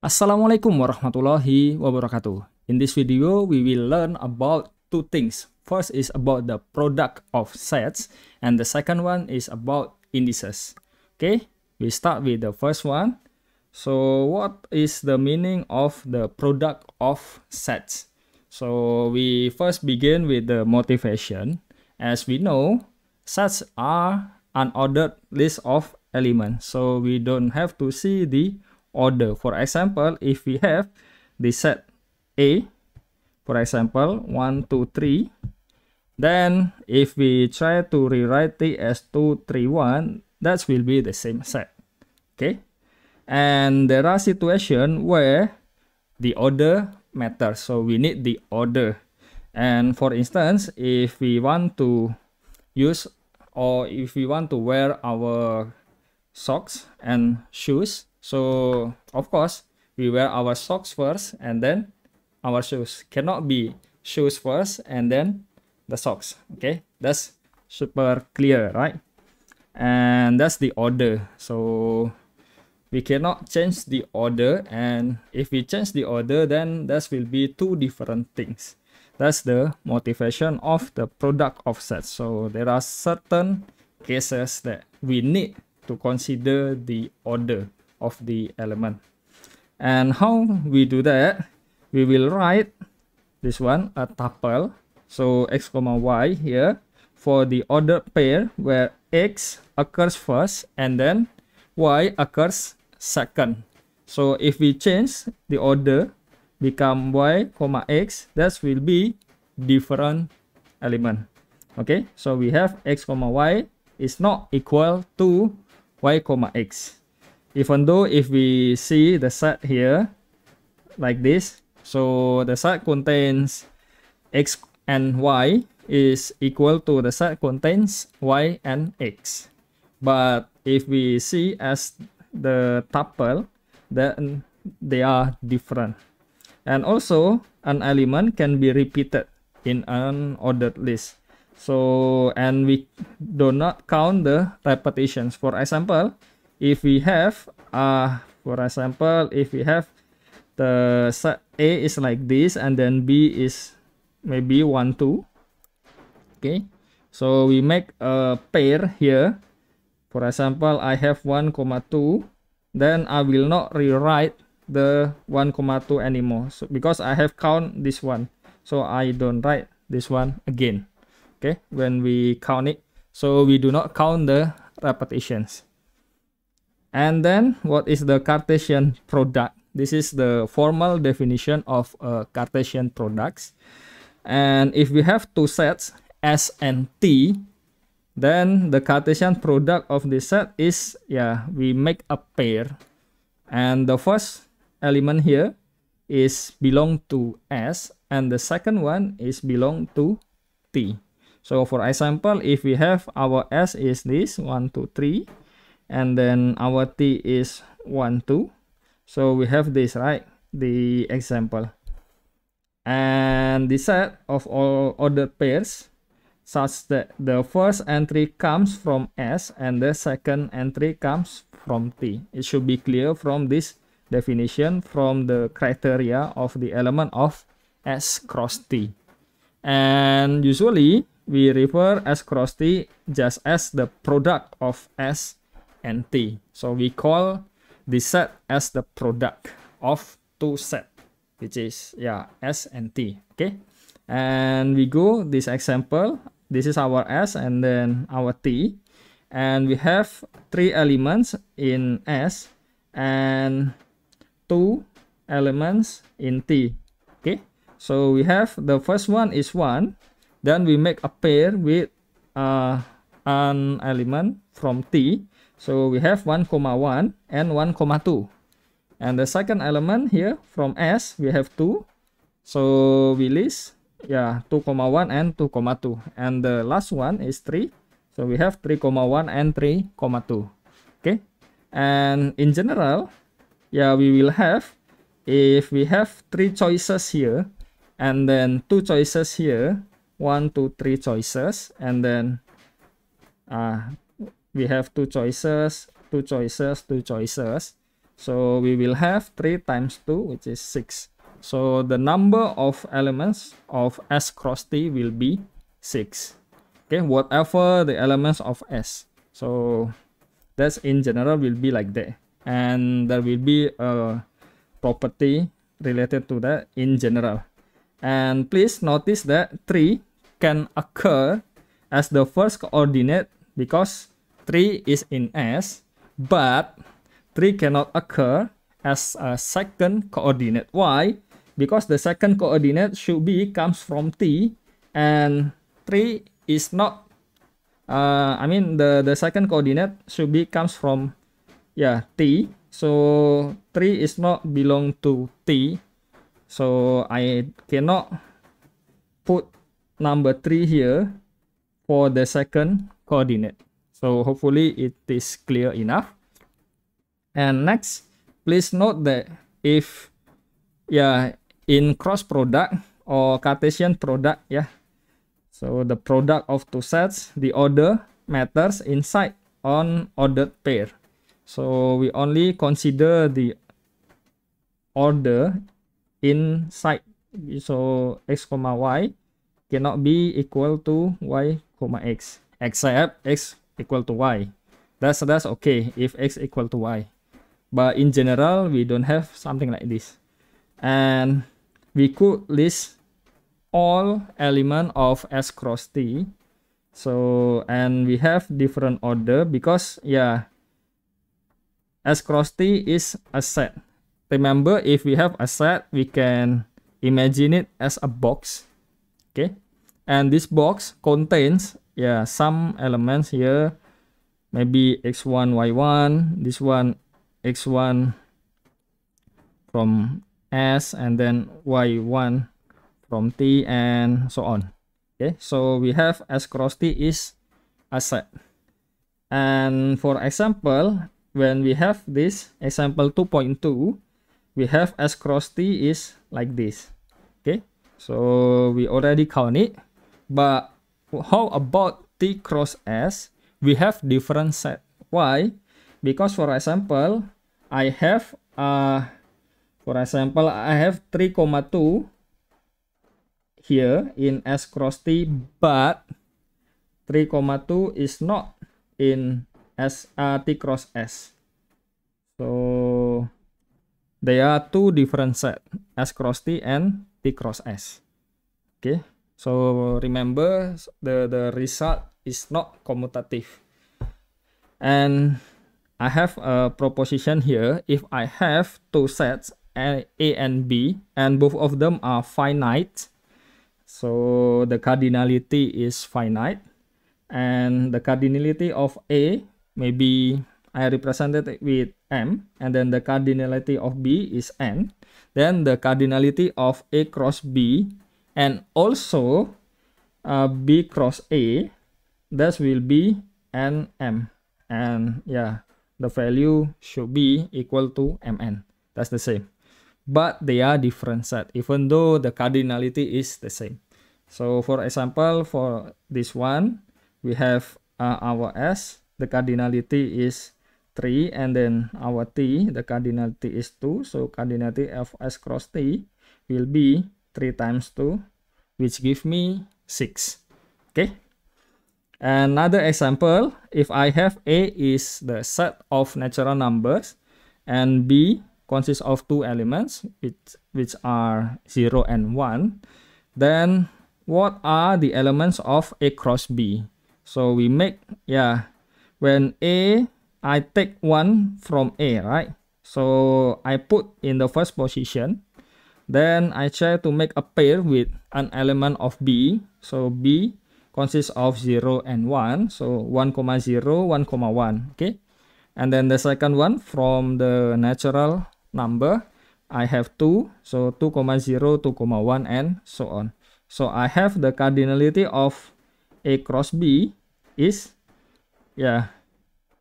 Assalamualaikum warahmatullahi wabarakatuh. In this video, we will learn about two things. First is about the product of sets, and the second one is about indices. Okay, we start with the first one. So what is the meaning of the product of sets? So we first begin with the motivation. As we know, sets are unordered list of elements, so we don't have to see the order. For example, if we have the set A, for example 1 2 3, then if we try to rewrite it as 2 3 1, that will be the same set. Okay, and there are situations where the order matters, so we need the order. And for instance, if we want to use, or if we want to wear our socks and shoes, so of course we wear our socks first and then our shoes. Cannot be shoes first and then the socks. Okay, that's super clear, right? And that's the order. So we cannot change the order, and if we change the order, then that will be two different things. That's the motivation of the product of sets. So there are certain cases that we need to consider the order of the element. And how we do that? We will write this one, a tuple, so x comma y here, for the ordered pair where x occurs first and then y occurs second. So if we change the order, become y comma x, that will be different element. Okay, so we have x comma y is not equal to y comma x. Even though if we see the set here like this, so the set contains x and y is equal to the set contains y and x. But if we see as the tuple, then they are different. And also an element can be repeated in an ordered list. So, and we do not count the repetitions. For example, if we have the set A is like this, and then B is maybe 1 2. Okay, so we make a pair here. For example, I have 1 2, then I will not rewrite the 1 2 anymore, so because I have count this one, so I don't write this one again. Okay, when we count it, so we do not count the repetitions. And then what is the Cartesian product? This is the formal definition of Cartesian products. And if we have two sets S and T, then the Cartesian product of this set is, we make a pair, and the first element here is belong to S and the second one is belong to T. So for example, if we have our S is this 1 2 3, and then our T is 1 2, so we have this, right, the example. And the set of all ordered pairs such that the first entry comes from S and the second entry comes from T. It should be clear from this definition, from the criteria of the element of S cross T. And usually we refer S cross T just as the product of S and T. So we call the set as the product of two sets, which is S and T. Okay, and we go this example. This is our S and then our T, and we have three elements in S and two elements in T. Okay, so we have the first one is 1, then we make a pair with an element from T, so we have 1 1 and 1 2, and the second element here from S we have 2, so we list 2 1 and 2 2, and the last one is 3, so we have 3 1 and 3 2. Okay, and in general, we will have, if we have 3 choices here and then 2 choices here, 1 2 3 choices, and then we have 2 choices, 2 choices, 2 choices, So we will have 3 times 2, which is 6. So the number of elements of S cross T will be 6. Okay, whatever the elements of S. So that's in general will be like that. And there will be a property related to that in general. And please notice that 3 can occur as the first coordinate because 3 is in S, but 3 cannot occur as a second coordinate. Why? Because the second coordinate should be comes from T, and 3 is not, the second coordinate should be comes from, T. So 3 is not belong to T. So I cannot put number 3 here for the second coordinate. So hopefully it is clear enough. And next, please note that if in cross product or Cartesian product, so the product of two sets, the order matters inside on ordered pair. So we only consider the order inside. So x comma y cannot be equal to y comma x, except x equal to y. That's okay if x equal to y. But in general, we don't have something like this. And we could list all element of S cross T. So, and we have different order because, S cross T is a set. Remember, if we have a set, we can imagine it as a box. Okay. And this box contains, some elements here. Maybe x1, y1, this one x1 from S, and then y1 from T, and so on. Okay, so we have S cross T is a set. And for example, when we have this example 2.2, we have S cross T is like this. Okay, so we already count it. But how about T cross S? We have different set. Why? Because for example, I have 3,2 here in S cross T, but 3,2 is not in T cross S. So there are two different sets, S cross T and T cross S. Okay, so remember the result is not commutative. And I have a proposition here. If I have two sets A and B, and both of them are finite, so the cardinality is finite, and the cardinality of A, maybe I represented it with M, and then the cardinality of B is N, then the cardinality of A cross B and also B cross A, that will be NM, and the value should be equal to Mn. That's the same. But they are different set, even though the cardinality is the same. So for example, for this one, we have our S, the cardinality is 3, and then our T, the cardinality is 2. So cardinality of S cross T will be 3 times 2, which give me 6. Okay. Another example, if I have A is the set of natural numbers and B consists of two elements which are 0 and 1, then what are the elements of A cross B? So we make, when A, I take 1 from A, right? So I put in the first position, then I try to make a pair with an element of B. So B consists of 0 and 1, so 1, 0, 1, 1, okay? And then the second one from the natural number, I have 2, so 2, 0, 2, 1, and so on. So I have the cardinality of A cross B is,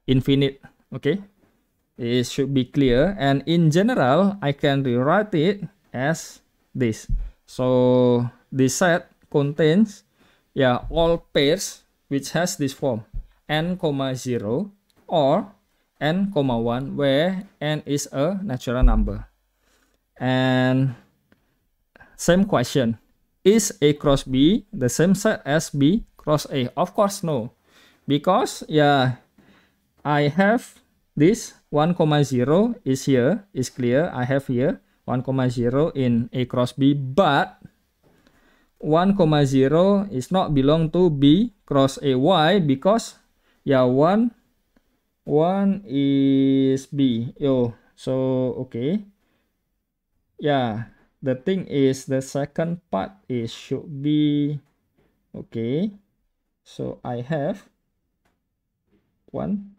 infinite, okay? It should be clear, and in general, I can rewrite it as this. So this set contains all pairs which has this form n, 0 or n, 1, where n is a natural number. And same question, is A cross B the same set as B cross A? Of course no, because yeah, I have this 1, 0 is here, is clear. I have here 1, 0 in A cross B, but 1, 0 is not belong to B cross A. Why? Because yeah, 1 is B. So okay. Yeah, the thing is the second part is should be okay. So I have 1.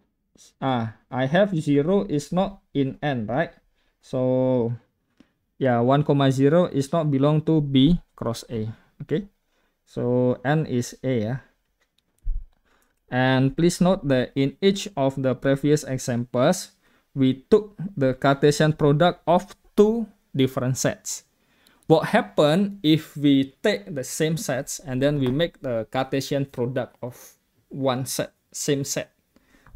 I have 0 is not in N, right? So yeah, 1, 0 is not belong to B cross A. Okay, so N is A. Yeah. And please note that in each of the previous examples, we took the Cartesian product of two different sets. What happens if we take the same sets and then we make the Cartesian product of one set, same set?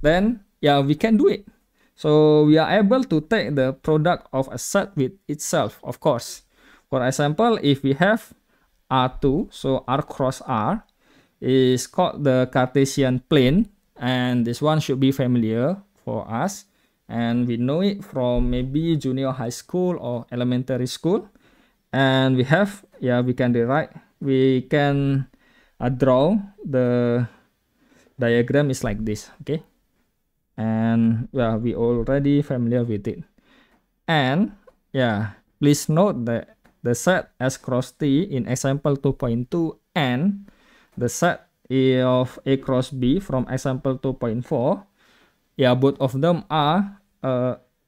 Then yeah, we can do it. So we are able to take the product of a set with itself, of course. For example, if we have R2, so R cross R is called the Cartesian plane, and this one should be familiar for us, and we know it from maybe junior high school or elementary school. And we have, yeah, we can draw the diagram is like this, okay? And yeah, we already familiar with it. And yeah, please note that the set S cross T in example 2.2 and the set of A cross B from example 2.4, yeah, both of them are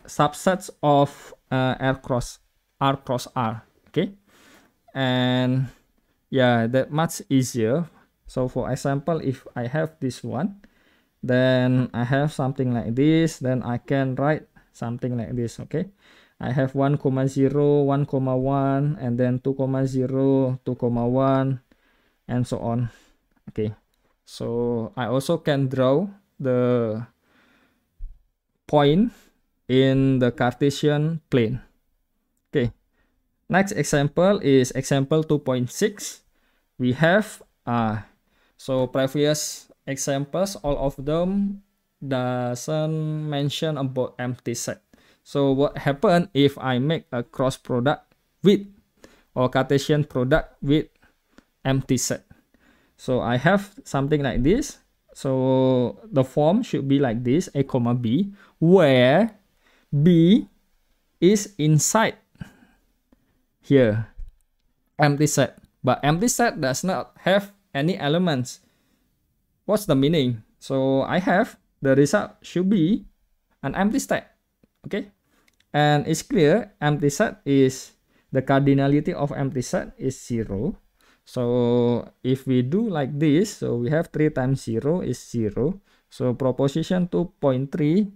subsets of R cross R, okay? And yeah, that much easier. So for example, if I have this one, then I have something like this, then I can write something like this, okay? I have 1, 0, 1, 1, and then 2, 0, 2, 1, and so on. Okay, so I also can draw the point in the Cartesian plane. Okay, next example is example 2.6. We have so previous examples, all of them doesn't mention about empty set. So what happen if I make a cross product with or Cartesian product with empty set? So I have something like this. So the form should be like this, A comma B, where B is inside here, empty set. But empty set does not have any elements. What's the meaning? So I have the result should be an empty set. Okay, and it's clear empty set is the cardinality of empty set is 0. So if we do like this, so we have 3 times 0 is 0. So proposition 2.3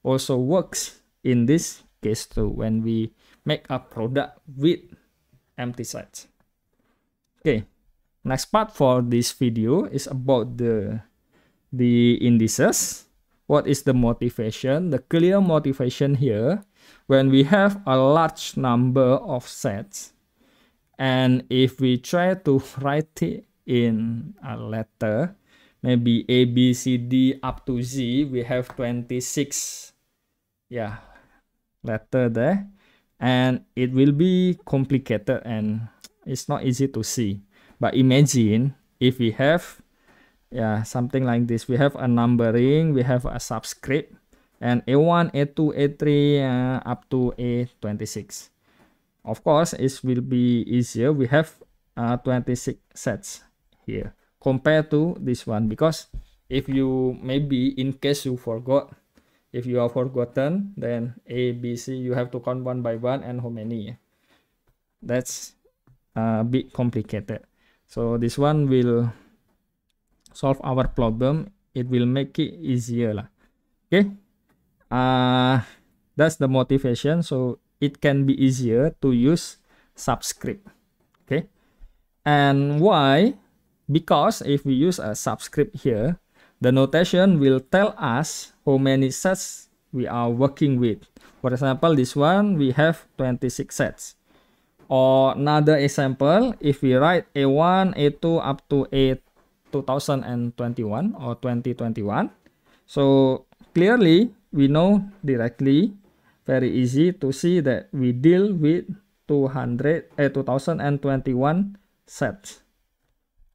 also works in this case too, when we make a product with empty sets. Okay, next part for this video is about the indices. What is the motivation? The clear motivation here, when we have a large number of sets, and if we try to write it in a letter, maybe A, B, C, D up to Z, we have 26 letter there, and it will be complicated and it's not easy to see. But imagine if we have something like this. We have a numbering, we have a subscript, and A1, A2, A3 up to A26. Of course, it will be easier. We have 26 sets here compared to this one, because if you maybe in case you forgot, if you are forgotten, then A, B, C, you have to count one by one, and how many. That's a bit complicated. So this one will solve our problem. It will make it easier lah. Okay, that's the motivation. So it can be easier to use subscript. Okay, and why? Because if we use a subscript here, the notation will tell us how many sets we are working with. For example, this one we have 26 sets. Or another example, if we write A1, A2 up to A2021 or 2021, so clearly we know directly, very easy to see that we deal with 2021 sets.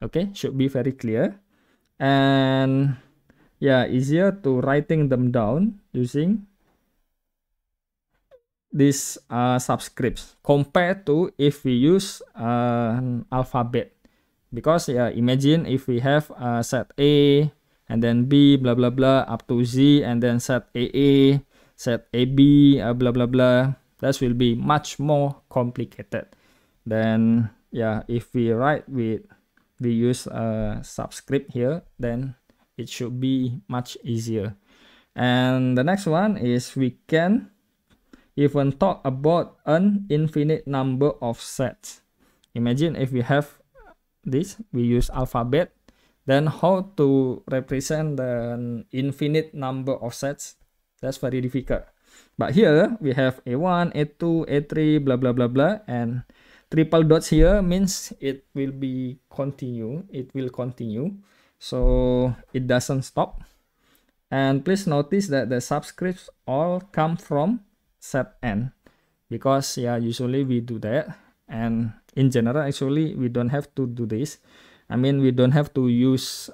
Okay, should be very clear. And yeah, easier to writing them down using these subscripts compared to if we use an alphabet. Because yeah, imagine if we have set A and then B blah blah blah up to Z, and then set AA, set AB blah blah blah. That will be much more complicated than yeah, if we use a subscript here, then it should be much easier. And the next one is we can even talk about an infinite number of sets. Imagine if we have this, we use alphabet, then how to represent the infinite number of sets? That's very difficult. But here we have A1, A2, A3, blah blah blah blah, and triple dots here means it will be continue. It will continue, so it doesn't stop. And please notice that the subscripts all come from set n, because yeah, usually we do that, and in general actually we don't have to do this. I mean, we don't have to use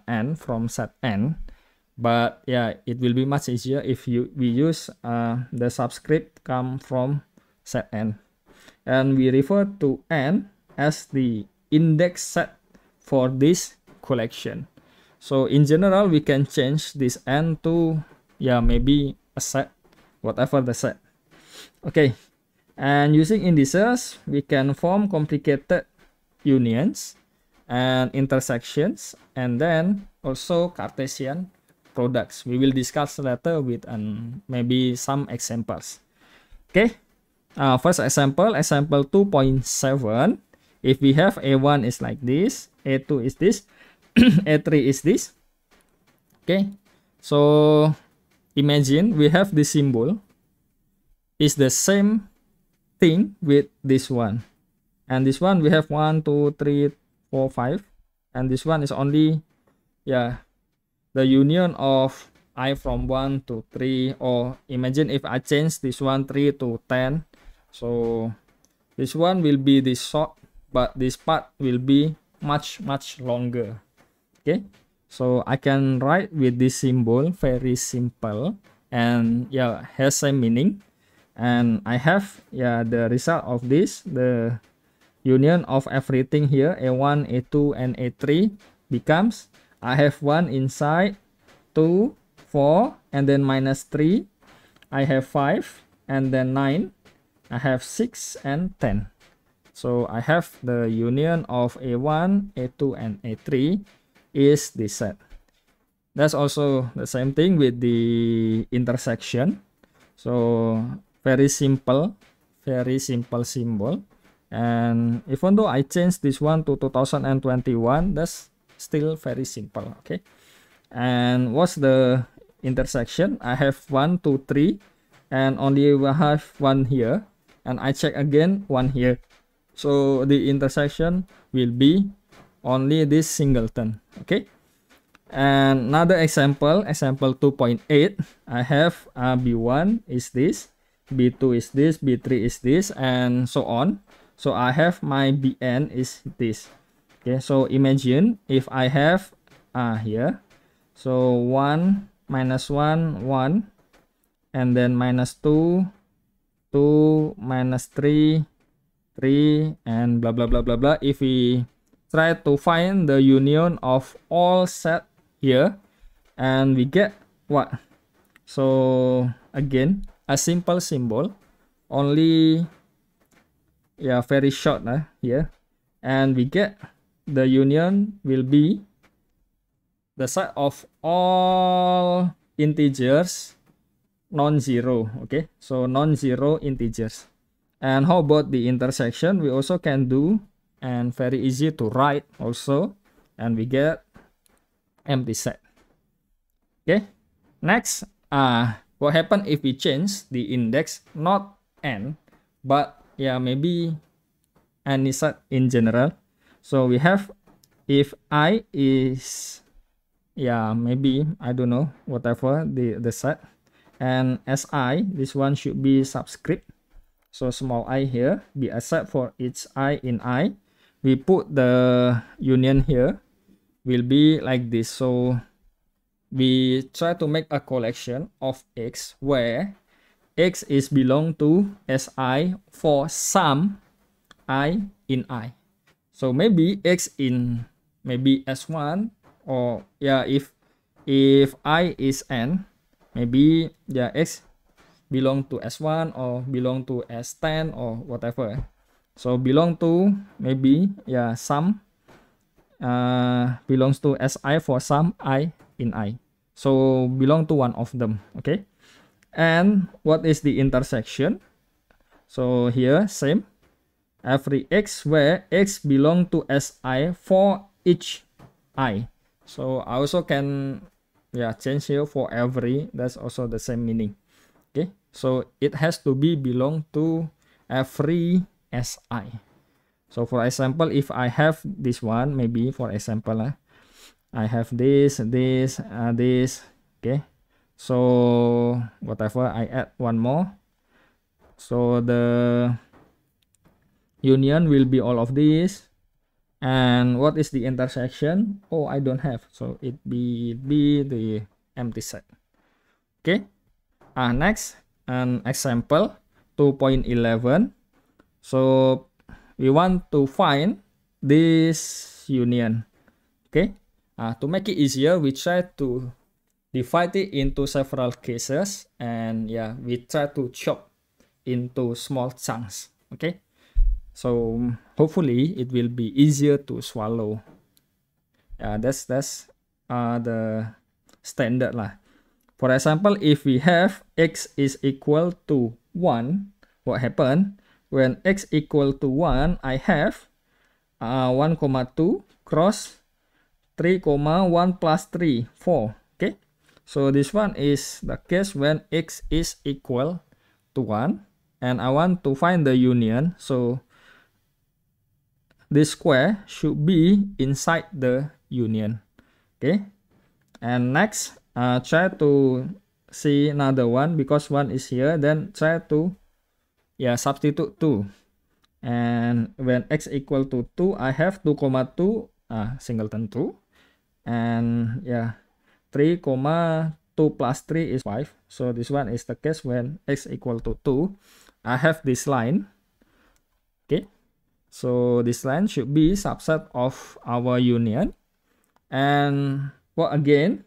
n from set n, but yeah, it will be much easier if we use the subscript come from set n, and we refer to n as the index set for this collection. So in general, we can change this n to yeah, maybe a set, whatever the set. Okay, and using indices, we can form complicated unions and intersections, and then also Cartesian products. We will discuss later with maybe some examples. Okay, first example 2.7. If we have A1 is like this, A2 is this, A3 is this. Okay, so imagine we have this symbol is the same thing with this one, and this one we have 1 2 3 4 5, and this one is only yeah, the union of I from 1 to 3. Or imagine if I change this one 3 to 10, so this one will be this short, but this part will be much longer. Okay, so I can write with this symbol, very simple, and yeah, has same meaning. And I have yeah, the result of this, the union of everything here, A1, A2, and A3 becomes, I have 1 inside, 2, 4, and then minus 3. I have 5, and then 9. I have 6 and 10. So I have the union of A1, A2, and A3 is this set. That's also the same thing with the intersection. So very simple symbol. And even though I changed this one to 2021, that's still very simple. Okay, and what's the intersection? I have 1 2 3, and only we have 1 here, and I check again 1 here, so the intersection will be only this singleton. Okay, and another example 2.8. I have B1 is this, B2 is this, B3 is this, and so on. So I have my Bn is this. Okay, so imagine if I have here, so 1 minus 1 1, and then minus 2 2, minus 3 3, and blah blah blah blah blah. If we try to find the union of all set here, and we get what? So again, a simple symbol, only yeah, very short here, and we get the union will be the set of all integers non-zero. Okay, so non-zero integers. And how about the intersection? We also can do, and very easy to write also, and we get empty set. Okay, next what happen if we change the index not n, but yeah, maybe any set in general? So we have if I is, yeah, maybe, I don't know, whatever the set, and si, this one should be subscript. So small I here be a set for each I in I. We put the union here, will be like this. So we try to make a collection of X where X is belong to Si for some I in I. So maybe X in maybe S1, or yeah, if I is n, maybe yeah, X belong to S1 or belong to S10 or whatever. So belong to maybe yeah, some belongs to Si for some I in I. So belong to one of them. Okay. And what is the intersection? So here same, every X where X belong to Si for each I. So I also can yeah, change here for every, that's also the same meaning. Okay, so it has to be belong to every Si. So for example, if I have this one, maybe for example, I have this, okay. So whatever, I add one more. So the union will be all of these. And what is the intersection? Oh, I don't have. So it be the empty set. Okay. Next, an example 2.11. So we want to find this union. Okay. To make it easier, we try to divide it into several cases, and yeah, we try to chop into small chunks. Okay. So hopefully it will be easier to swallow. That's the standard lah. For example, if we have X is equal to 1, what happen? When X equal to 1, I have 1,2 cross 3,1 plus 3, 4. Okay. So this one is the case when X is equal to 1. And I want to find the union. So this square should be inside the union. Okay. And next, try to see another one, because one is here, then try to yeah, substitute 2. And when X equal to 2, I have 2,2 singleton 2, and yeah, 3,2 plus 3 is 5. So this one is the case when X equal to 2. I have this line. Okay. So this line should be subset of our union. And well, again,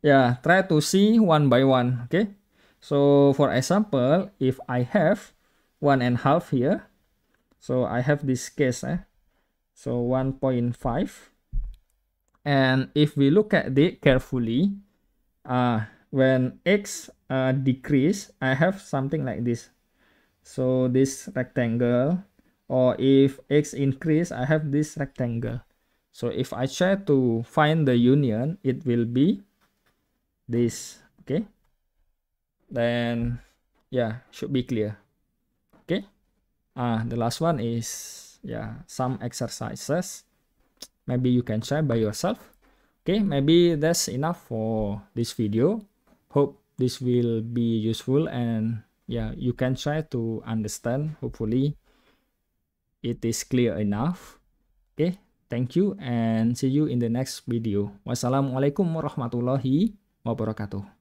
yeah, try to see one by one. Okay. So for example, if I have 1.5 here, so I have this case, so 1.5. And if we look at it carefully, when X decrease, I have something like this. So this rectangle, or if X increase, I have this rectangle. So if I try to find the union, it will be this. Okay. Then yeah, should be clear. Okay. The last one is yeah, some exercises. Maybe you can try by yourself. Okay, maybe that's enough for this video. Hope this will be useful, and yeah, you can try to understand. Hopefully it is clear enough. Okay, thank you and see you in the next video. Wassalamualaikum warahmatullahi wabarakatuh.